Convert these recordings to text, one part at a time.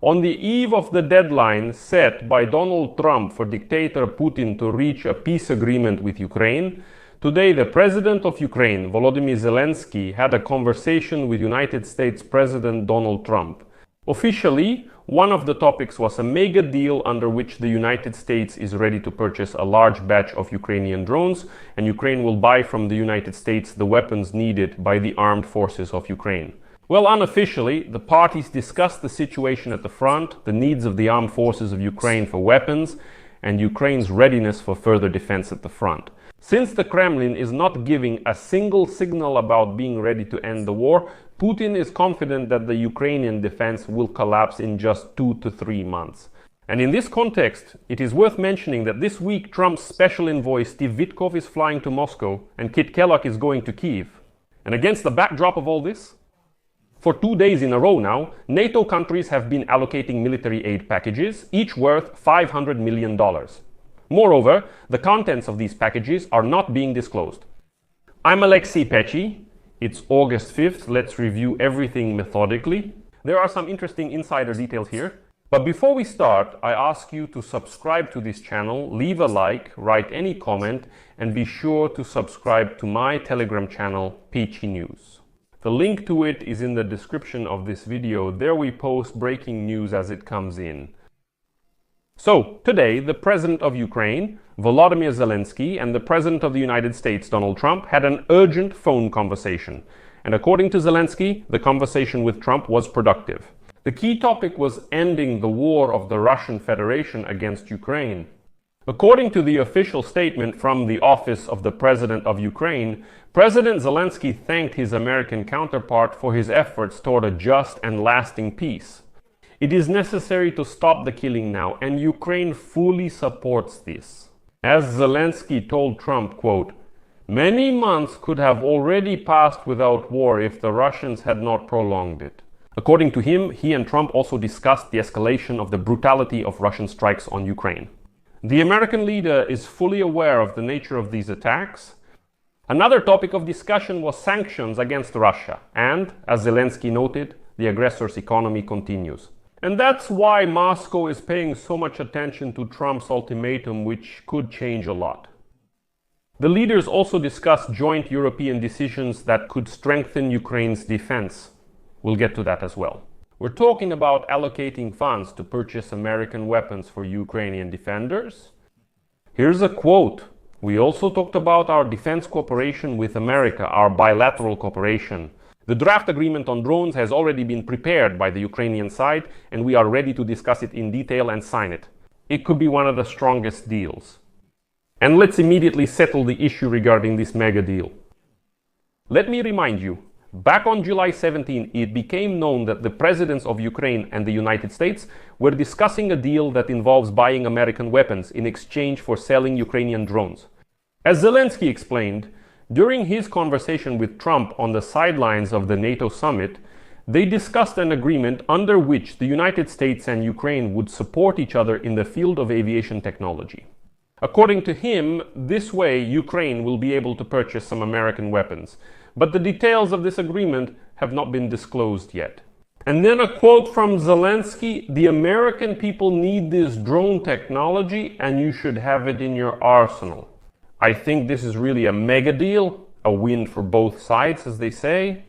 On the eve of the deadline set by Donald Trump for dictator Putin to reach a peace agreement with Ukraine, today the President of Ukraine, Volodymyr Zelensky, had a conversation with United States President Donald Trump. Officially, one of the topics was a mega deal under which the United States is ready to purchase a large batch of Ukrainian drones, and Ukraine will buy from the United States the weapons needed by the armed forces of Ukraine. Well, unofficially, the parties discussed the situation at the front, the needs of the armed forces of Ukraine for weapons, and Ukraine's readiness for further defense at the front. Since the Kremlin is not giving a single signal about being ready to end the war, Putin is confident that the Ukrainian defense will collapse in just 2 to 3 months. And in this context, it is worth mentioning that this week Trump's special envoy Steve Witkoff is flying to Moscow and Kit Kellogg is going to Kyiv. And against the backdrop of all this, for 2 days in a row now, NATO countries have been allocating military aid packages, each worth $500 million. Moreover, the contents of these packages are not being disclosed. I'm Alexei Pechi. It's August 5th. Let's review everything methodically. There are some interesting insider details here. But before we start, I ask you to subscribe to this channel, leave a like, write any comment, and be sure to subscribe to my Telegram channel, Peachy News. The link to it is in the description of this video. There we post breaking news as it comes in. So, today, the President of Ukraine, Volodymyr Zelensky, and the President of the United States, Donald Trump, had an urgent phone conversation. And according to Zelensky, the conversation with Trump was productive. The key topic was ending the war of the Russian Federation against Ukraine. According to the official statement from the office of the President of Ukraine, President Zelensky thanked his American counterpart for his efforts toward a just and lasting peace. It is necessary to stop the killing now, and Ukraine fully supports this. As Zelensky told Trump, quote, "Many months could have already passed without war if the Russians had not prolonged it." According to him, he and Trump also discussed the escalation of the brutality of Russian strikes on Ukraine. The American leader is fully aware of the nature of these attacks. Another topic of discussion was sanctions against Russia, and, as Zelensky noted, the aggressor's economy continues. And that's why Moscow is paying so much attention to Trump's ultimatum, which could change a lot. The leaders also discussed joint European decisions that could strengthen Ukraine's defense. We'll get to that as well. We're talking about allocating funds to purchase American weapons for Ukrainian defenders. Here's a quote. We also talked about our defense cooperation with America, our bilateral cooperation. The draft agreement on drones has already been prepared by the Ukrainian side, and we are ready to discuss it in detail and sign it. It could be one of the strongest deals. And let's immediately settle the issue regarding this mega deal. Let me remind you, back on July 17, it became known that the presidents of Ukraine and the United States were discussing a deal that involves buying American weapons in exchange for selling Ukrainian drones. As Zelensky explained, during his conversation with Trump on the sidelines of the NATO summit, they discussed an agreement under which the United States and Ukraine would support each other in the field of aviation technology. According to him, this way Ukraine will be able to purchase some American weapons, but the details of this agreement have not been disclosed yet. And then a quote from Zelensky, "The American people need this drone technology and you should have it in your arsenal." I think this is really a mega deal, a win for both sides, as they say.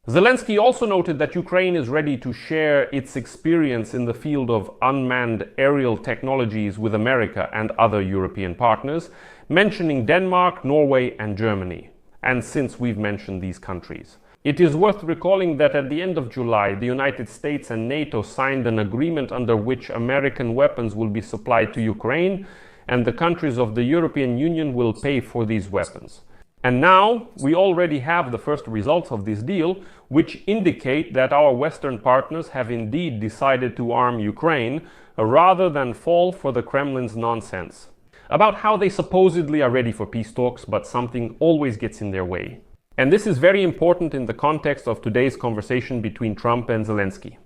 Zelensky also noted that Ukraine is ready to share its experience in the field of unmanned aerial technologies with America and other European partners, mentioning Denmark, Norway, and Germany. And since we've mentioned these countries, it is worth recalling that at the end of July, the United States and NATO signed an agreement under which American weapons will be supplied to Ukraine, and the countries of the European Union will pay for these weapons. And now we already have the first results of this deal, which indicate that our Western partners have indeed decided to arm Ukraine rather than fall for the Kremlin's nonsense about how they supposedly are ready for peace talks, but something always gets in their way. And this is very important in the context of today's conversation between Trump and Zelensky.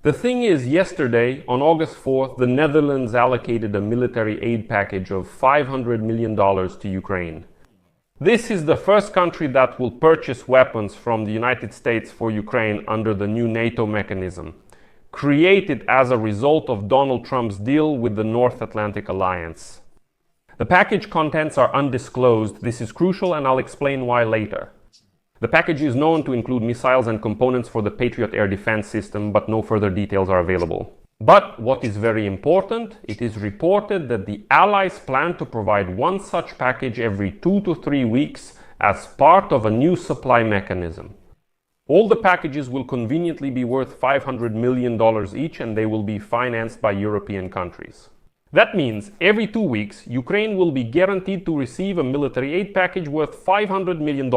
The thing is, yesterday, on August 4th, the Netherlands allocated a military aid package of $500 million to Ukraine. This is the first country that will purchase weapons from the United States for Ukraine under the new NATO mechanism. created as a result of Donald Trump's deal with the North Atlantic Alliance. The package contents are undisclosed. This is crucial, and I'll explain why later. The package is known to include missiles and components for the Patriot air defense system, but no further details are available. But what is very important, it is reported that the Allies plan to provide one such package every 2 to 3 weeks as part of a new supply mechanism. All the packages will conveniently be worth $500 million each, and they will be financed by European countries. That means every 2 weeks, Ukraine will be guaranteed to receive a military aid package worth $500 million.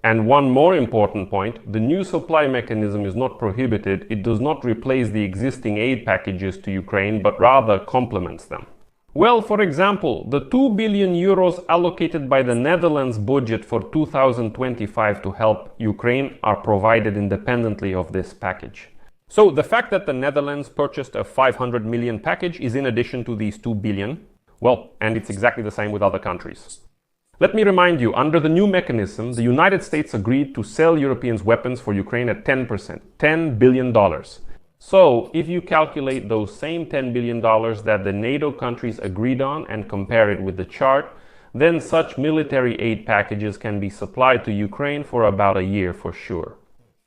And one more important point, the new supply mechanism is not prohibited. It does not replace the existing aid packages to Ukraine, but rather complements them. Well, for example, the 2 billion euros allocated by the Netherlands budget for 2025 to help Ukraine are provided independently of this package. So the fact that the Netherlands purchased a 500 million package is in addition to these 2 billion. Well, and it's exactly the same with other countries. Let me remind you, under the new mechanism, the United States agreed to sell Europeans weapons for Ukraine at 10%, $10 billion. So, if you calculate those same $10 billion that the NATO countries agreed on and compare it with the chart, then such military aid packages can be supplied to Ukraine for about a year for sure.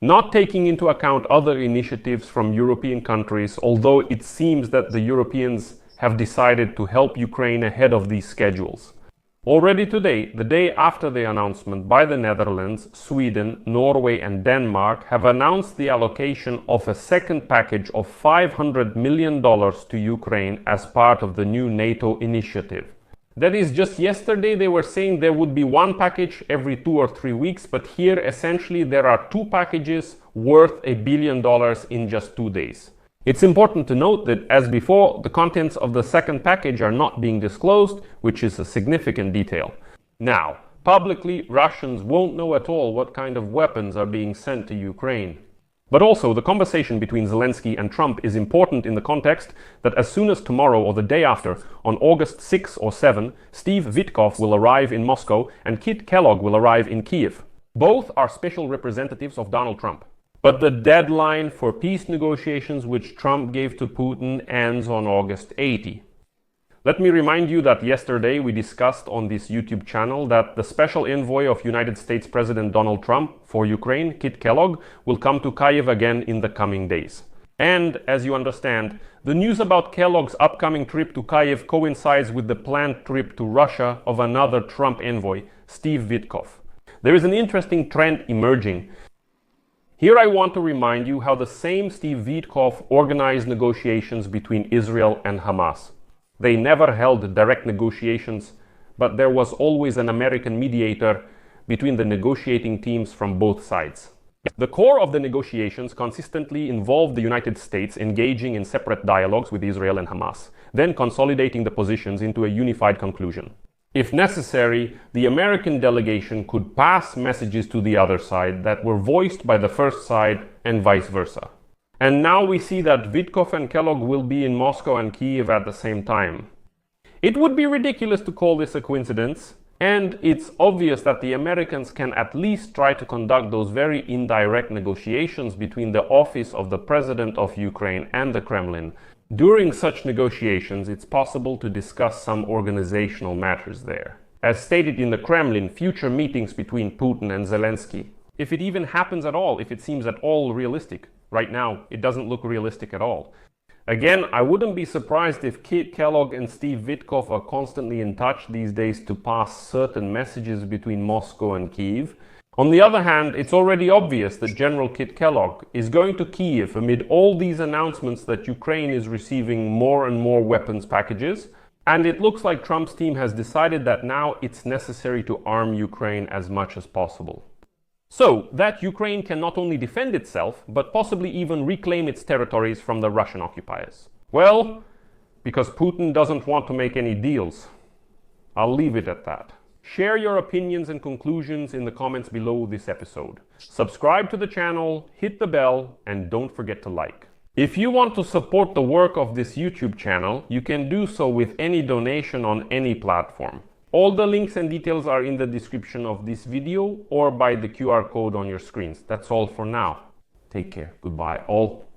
Not taking into account other initiatives from European countries, although it seems that the Europeans have decided to help Ukraine ahead of these schedules. Already today, the day after the announcement by the Netherlands, Sweden, Norway and Denmark have announced the allocation of a second package of $500 million to Ukraine as part of the new NATO initiative. That is, just yesterday they were saying there would be one package every 2 or 3 weeks, but here essentially there are 2 packages worth $1 billion in just 2 days. It's important to note that, as before, the contents of the second package are not being disclosed, which is a significant detail. Now, publicly, Russians won't know at all what kind of weapons are being sent to Ukraine. But also, the conversation between Zelensky and Trump is important in the context that as soon as tomorrow or the day after, on August 6 or 7, Steve Witkoff will arrive in Moscow and Kit Kellogg will arrive in Kiev. Both are special representatives of Donald Trump. But the deadline for peace negotiations which Trump gave to Putin ends on August 80. Let me remind you that yesterday we discussed on this YouTube channel that the special envoy of United States President Donald Trump for Ukraine, Kit Kellogg, will come to Kyiv again in the coming days. And, as you understand, the news about Kellogg's upcoming trip to Kyiv coincides with the planned trip to Russia of another Trump envoy, Steve Witkoff. There is an interesting trend emerging. Here I want to remind you how the same Steve Witkoff organized negotiations between Israel and Hamas. They never held direct negotiations, but there was always an American mediator between the negotiating teams from both sides. The core of the negotiations consistently involved the United States engaging in separate dialogues with Israel and Hamas, then consolidating the positions into a unified conclusion. If necessary, the American delegation could pass messages to the other side that were voiced by the first side and vice versa. And now we see that Witkoff and Kellogg will be in Moscow and Kyiv at the same time. It would be ridiculous to call this a coincidence, and it's obvious that the Americans can at least try to conduct those very indirect negotiations between the office of the President of Ukraine and the Kremlin. During such negotiations, it's possible to discuss some organizational matters there. As stated in the Kremlin, future meetings between Putin and Zelensky, if it even happens at all, if it seems at all realistic. Right now, it doesn't look realistic at all. Again, I wouldn't be surprised if Kit Kellogg and Steve Witkoff are constantly in touch these days to pass certain messages between Moscow and Kyiv. On the other hand, it's already obvious that General Kit Kellogg is going to Kyiv amid all these announcements that Ukraine is receiving more and more weapons packages, and it looks like Trump's team has decided that now it's necessary to arm Ukraine as much as possible. So that Ukraine can not only defend itself, but possibly even reclaim its territories from the Russian occupiers. Well, because Putin doesn't want to make any deals. I'll leave it at that. Share your opinions and conclusions in the comments below this episode. Subscribe to the channel, hit the bell, and don't forget to like. If you want to support the work of this YouTube channel, you can do so with any donation on any platform. All the links and details are in the description of this video or by the QR code on your screens. That's all for now. Take care. Goodbye all.